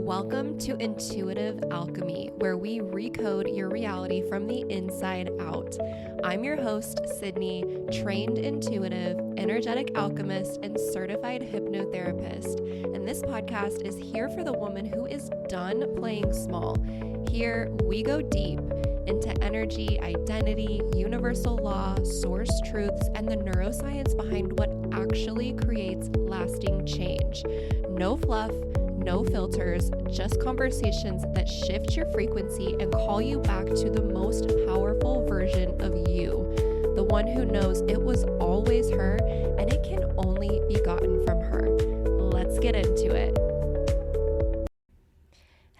Welcome to Intuitive Alchemy, where we recode your reality from the inside out. I'm your host, Sydney, trained intuitive, energetic alchemist, and certified hypnotherapist. And this podcast is here for the woman who is done playing small. Here, we go deep into energy, identity, universal law, source truths, and the neuroscience behind what actually creates lasting change. No fluff, no filters, just conversations that shift your frequency and call you back to the most powerful version of you, the one who knows it was always her and it can only be gotten from her. Let's get into it.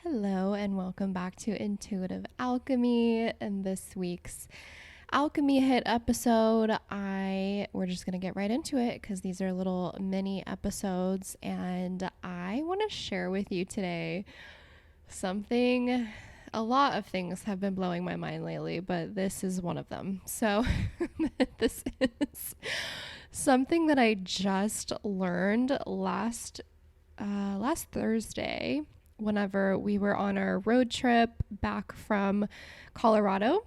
Hello and welcome back to Intuitive Alchemy. And this week's Alchemy Hit episode, we're just going to get right into it because these are little mini episodes, and I want to share with you today a lot of things have been blowing my mind lately, but this is one of them. So this is something that I just learned last Thursday whenever we were on our road trip back from Colorado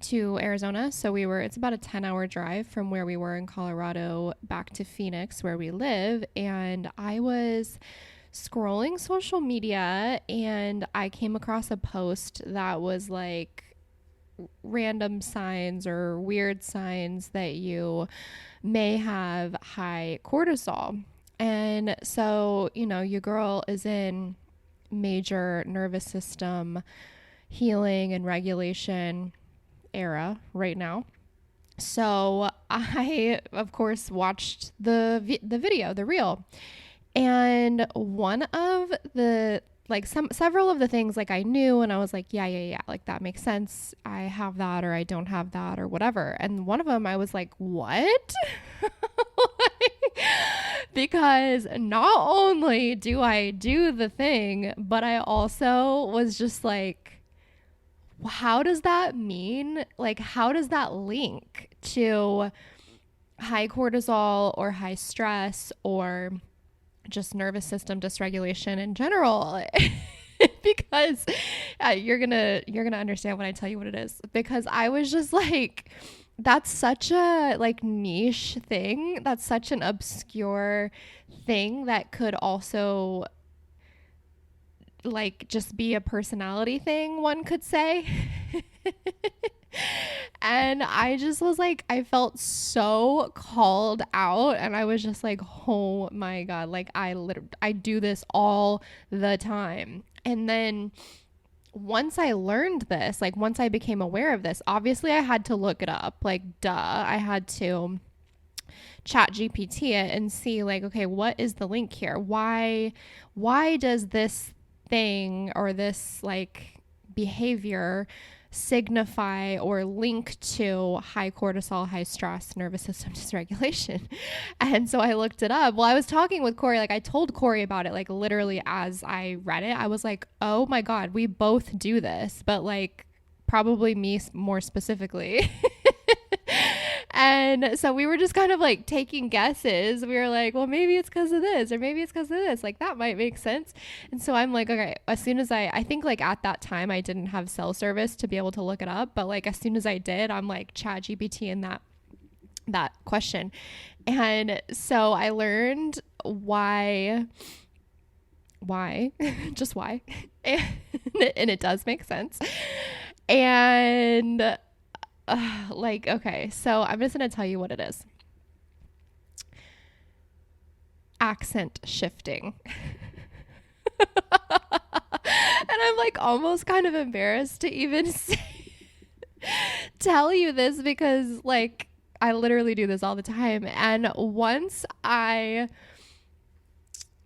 to Arizona. So it's about a 10-hour drive from where we were in Colorado back to Phoenix, where we live. And I was scrolling social media and I came across a post that was like random signs or weird signs that you may have high cortisol. And so, your girl is in major nervous system healing and regulation era right now. So I, of course, watched the video, the reel, and one of the several of the things I knew, and I was like, yeah, like that makes sense. I have that, or I don't have that, or whatever. And one of them, I was like, what? Because not only do I do the thing, but I also was just like, how does that mean? How does that link to high cortisol or high stress or just nervous system dysregulation in general? Because you're gonna understand when I tell you what it is. Because I was just like, that's such a niche thing. That's such an obscure thing that could also just be a personality thing, one could say. And I just was like, I felt so called out, and I was just like, oh my God, I do this all the time. And then once I learned this, once I became aware of this, obviously I had to look it up, I had to chat GPT it and see okay, what is the link here? Why does this thing or this behavior signify or link to high cortisol, high stress, nervous system dysregulation? And so I looked it up. Well, I was talking with Corey, I told Corey about it, literally as I read it. I was like, oh my God, we both do this, but probably me more specifically. And so we were just kind of taking guesses. We were like, well, maybe it's because of this, or maybe it's because of this. That might make sense. And so I'm like, okay, as soon as I think at that time I didn't have cell service to be able to look it up. But as soon as I did, I'm chat GPT in that question. And so I learned why, just why. And it does make sense. And okay, so I'm just going to tell you what it is. Accent shifting. And I'm almost kind of embarrassed to even tell you this because I literally do this all the time. And once I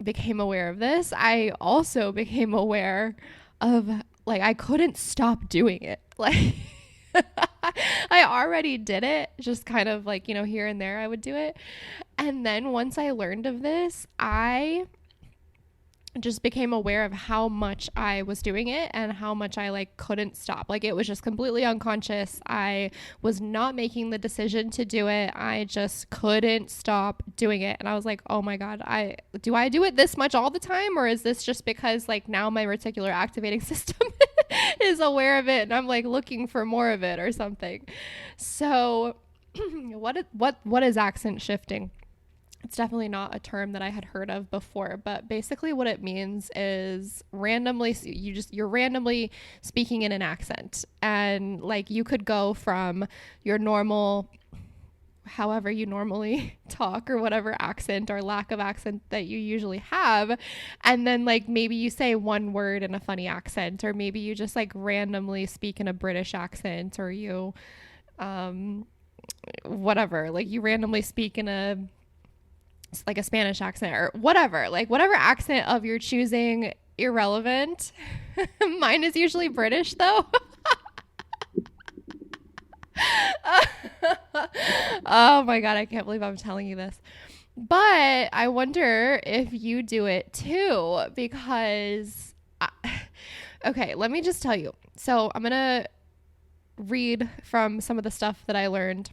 became aware of this, I also became aware of I couldn't stop doing it. I already did it, just kind of here and there I would do it. And then once I learned of this, I just became aware of how much I was doing it and how much I like couldn't stop. Like it was just completely unconscious. I was not making the decision to do it. I just couldn't stop doing it. And I was like, oh my God, do I do it this much all the time? Or is this just because like now my reticular activating system is aware of it and I'm like looking for more of it or something? So what is accent shifting? It's definitely not a term that I had heard of before, but basically what it means is you're randomly speaking in an accent. And like you could go from your normal, however you normally talk or whatever accent or lack of accent that you usually have. And then like maybe you say one word in a funny accent, or maybe you just like randomly speak in a British accent, or you, whatever, like you randomly speak in a Spanish accent or whatever, like whatever accent of your choosing, irrelevant. Mine is usually British though. Oh my God, I can't believe I'm telling you this. But I wonder if you do it too, because okay, let me just tell you. So I'm going to read from some of the stuff that I learned.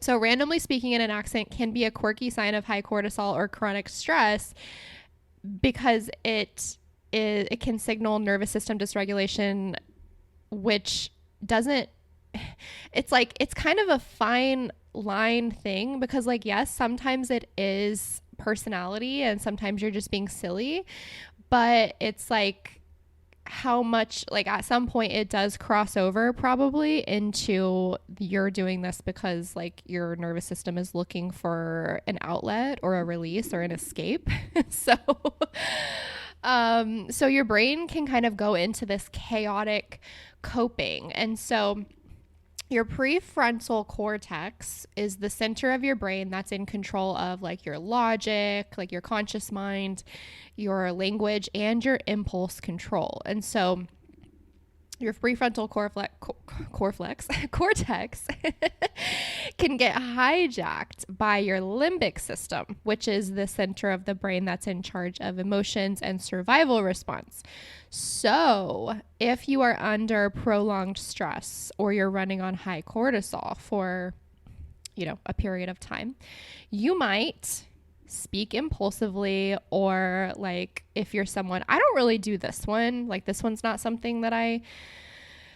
So randomly speaking in an accent can be a quirky sign of high cortisol or chronic stress because it can signal nervous system dysregulation, which doesn't, it's kind of a fine line thing because like, yes, sometimes it is personality and sometimes you're just being silly, but it's like, how much, like at some point it does cross over probably into you're doing this because like your nervous system is looking for an outlet or a release or an escape. So your brain can kind of go into this chaotic coping. And so your prefrontal cortex is the center of your brain that's in control of like your logic, like your conscious mind, your language, and your impulse control. And so your prefrontal cortex can get hijacked by your limbic system, which is the center of the brain that's in charge of emotions and survival response. So if you are under prolonged stress or you're running on high cortisol for, a period of time, you might speak impulsively, or like if you're someone, I don't really do this one, like this one's not something that I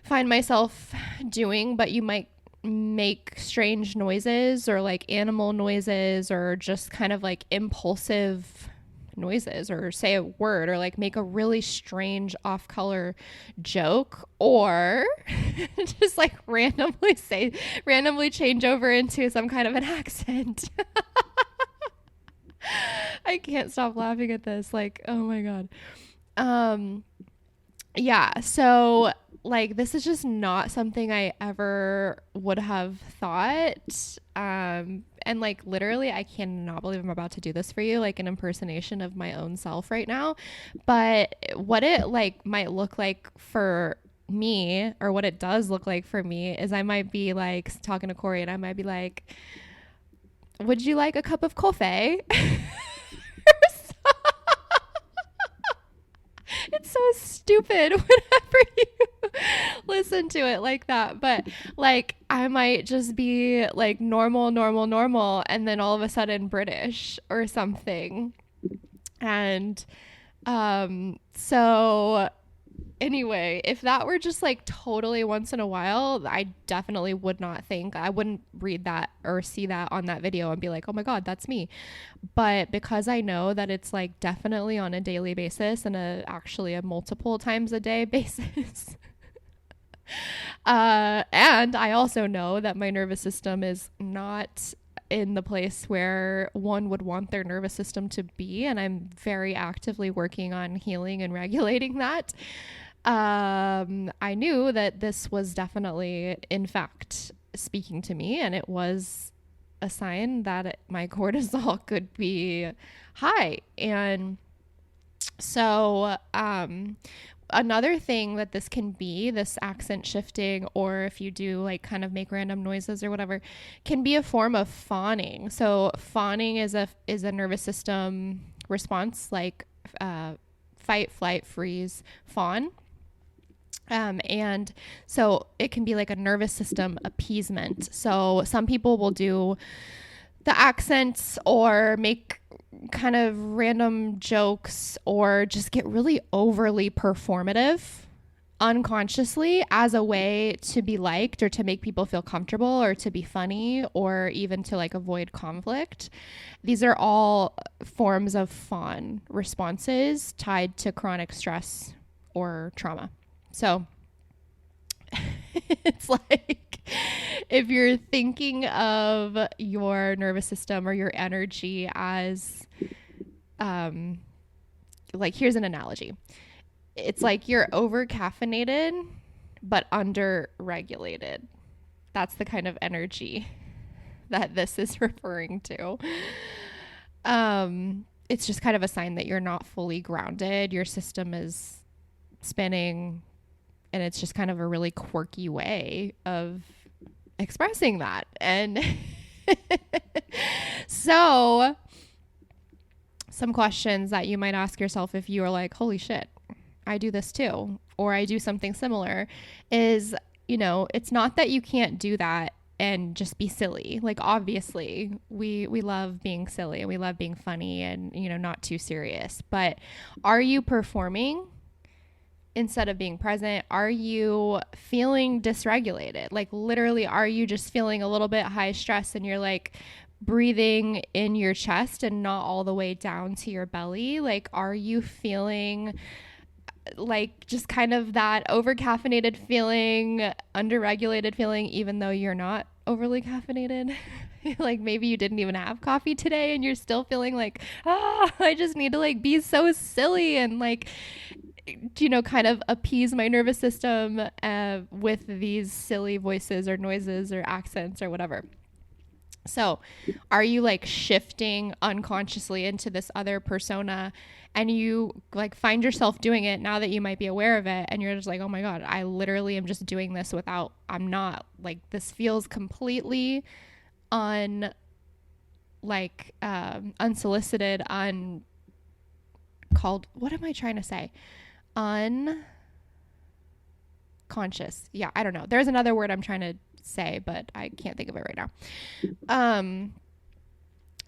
find myself doing, but you might make strange noises or like animal noises or just kind of like impulsive noises, or say a word, or like make a really strange off-color joke, or just like randomly change over into some kind of an accent. I can't stop laughing at this. Like, oh my God. Yeah. So like, this is just not something I ever would have thought. And like, literally, I cannot believe I'm about to do this for you, like an impersonation of my own self right now. But what it like might look like for me, or what it does look like for me, is I might be like talking to Corey and I might be like, would you like a cup of coffee? It's so stupid whenever you listen to it like that. But like, I might just be like normal, and then all of a sudden British or something. And so anyway, if that were just like totally once in a while, I definitely would not think, I wouldn't read that or see that on that video and be like, oh my God, that's me. But because I know that it's like definitely on a daily basis and actually a multiple times a day basis. And I also know that my nervous system is not in the place where one would want their nervous system to be. And I'm very actively working on healing and regulating that. I knew that this was definitely, in fact, speaking to me, and it was a sign that my cortisol could be high. And so, another thing that this can be, this accent shifting, or if you do like kind of make random noises or whatever, can be a form of fawning. So fawning is a nervous system response, like fight, flight, freeze, fawn. And so it can be like a nervous system appeasement. So some people will do the accents or make kind of random jokes or just get really overly performative unconsciously as a way to be liked or to make people feel comfortable or to be funny or even to like avoid conflict. These are all forms of fawn responses tied to chronic stress or trauma. So it's like if you're thinking of your nervous system or your energy as like, here's an analogy. It's like you're over caffeinated but under regulated. That's the kind of energy that this is referring to. It's just kind of a sign that you're not fully grounded. Your system is spinning, and it's just kind of a really quirky way of expressing that. And so some questions that you might ask yourself if you are like, holy shit, I do this too, or I do something similar, is, you know, it's not that you can't do that and just be silly. Like, obviously we love being silly and we love being funny and, you know, not too serious, but are you performing instead of being present? Are you feeling dysregulated? Like, literally, are you just feeling a little bit high stress and you're like breathing in your chest and not all the way down to your belly? Like, are you feeling like just kind of that over caffeinated feeling, under regulated feeling, even though you're not overly caffeinated? Like, maybe you didn't even have coffee today and you're still feeling like, I just need to like be so silly and like, you know, kind of appease my nervous system with these silly voices or noises or accents or whatever. So are you like shifting unconsciously into this other persona, and you like find yourself doing it now that you might be aware of it, and you're just like, oh my God, I literally am just doing this without, I'm not, like, this feels completely unsolicited, what am I trying to say? Unconscious. Yeah, I don't know. There's another word I'm trying to say, but I can't think of it right now.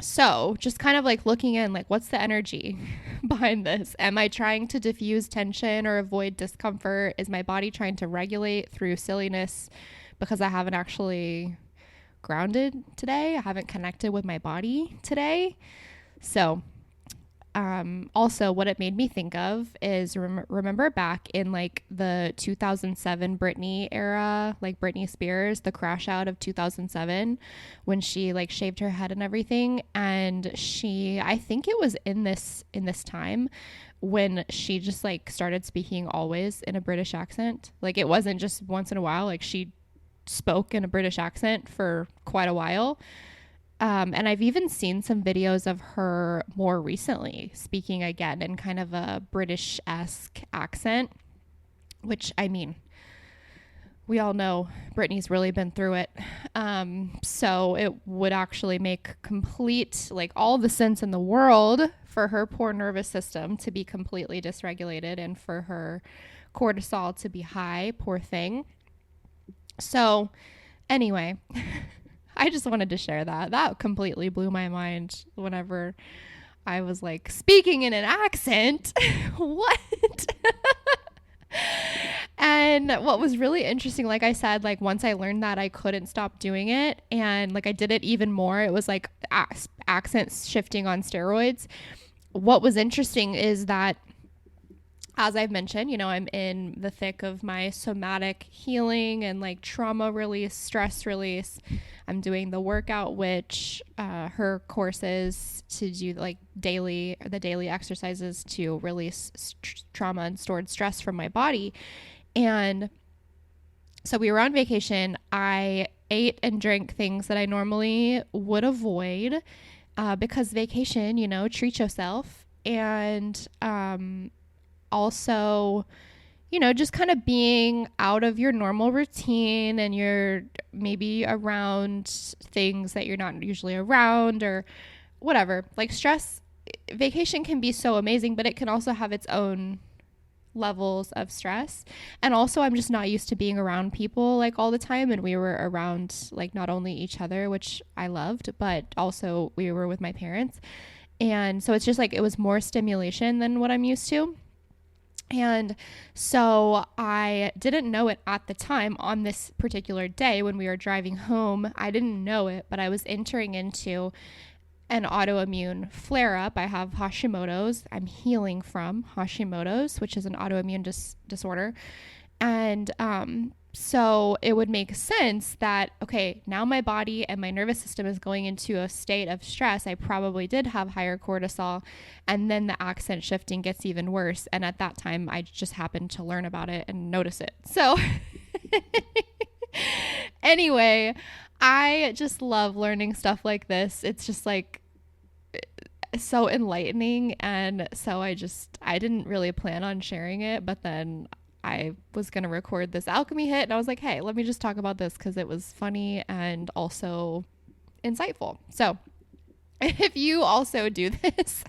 So just kind of like looking in, like, what's the energy behind this? Am I trying to diffuse tension or avoid discomfort? Is my body trying to regulate through silliness because I haven't actually grounded today? I haven't connected with my body today. So also what it made me think of is remember back in like the 2007 Britney era, like Britney Spears, the crash out of 2007, when she like shaved her head and everything. And I think it was in this time when she just like started speaking always in a British accent. Like, it wasn't just once in a while, like she spoke in a British accent for quite a while. And I've even seen some videos of her more recently speaking again in kind of a British-esque accent, which, I mean, we all know Britney's really been through it. So it would actually make complete, like, all the sense in the world for her poor nervous system to be completely dysregulated and for her cortisol to be high, poor thing. So anyway, I just wanted to share that. That completely blew my mind whenever I was like speaking in an accent. What? And what was really interesting, like I said, like once I learned that, I couldn't stop doing it. And like I did it even more. It was like accent shifting on steroids. What was interesting is that, as I've mentioned, you know, I'm in the thick of my somatic healing and like trauma release, stress release. I'm doing the workout, which her courses to do like the daily exercises to release trauma and stored stress from my body. And so we were on vacation. I ate and drank things that I normally would avoid because vacation, you know, treat yourself. And also, you know, just kind of being out of your normal routine, and you're maybe around things that you're not usually around or whatever. Like, stress vacation can be so amazing, but it can also have its own levels of stress. And also, I'm just not used to being around people like all the time. And we were around like not only each other, which I loved, but also we were with my parents. And so it's just like it was more stimulation than what I'm used to. And so I didn't know it at the time on this particular day when we were driving home. I didn't know it, but I was entering into an autoimmune flare-up. I have Hashimoto's. I'm healing from Hashimoto's, which is an autoimmune disorder. And so it would make sense that, okay, now my body and my nervous system is going into a state of stress. I probably did have higher cortisol, and then the accent shifting gets even worse. And at that time, I just happened to learn about it and notice it. So anyway, I just love learning stuff like this. It's just like so enlightening. And so I didn't really plan on sharing it, but then I was going to record this Alchemy Hit, and I was like, hey, let me just talk about this because it was funny and also insightful. So if you also do this,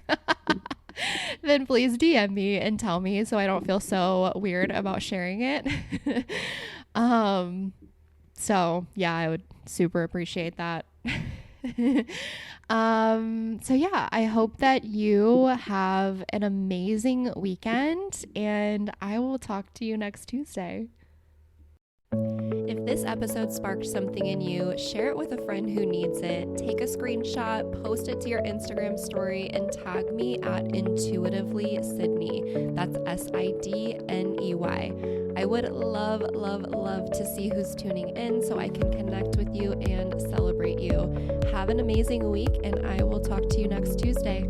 then please DM me and tell me so I don't feel so weird about sharing it. So yeah, I would super appreciate that. So yeah, I hope that you have an amazing weekend, and I will talk to you next Tuesday. If this episode sparked something in you, share it with a friend who needs it. Take a screenshot, post it to your Instagram story, and tag me at Intuitively Sydney. That's SIDNEY. I would love, love, love to see who's tuning in so I can connect with you and celebrate you. Have an amazing week, and I will talk to you next Tuesday.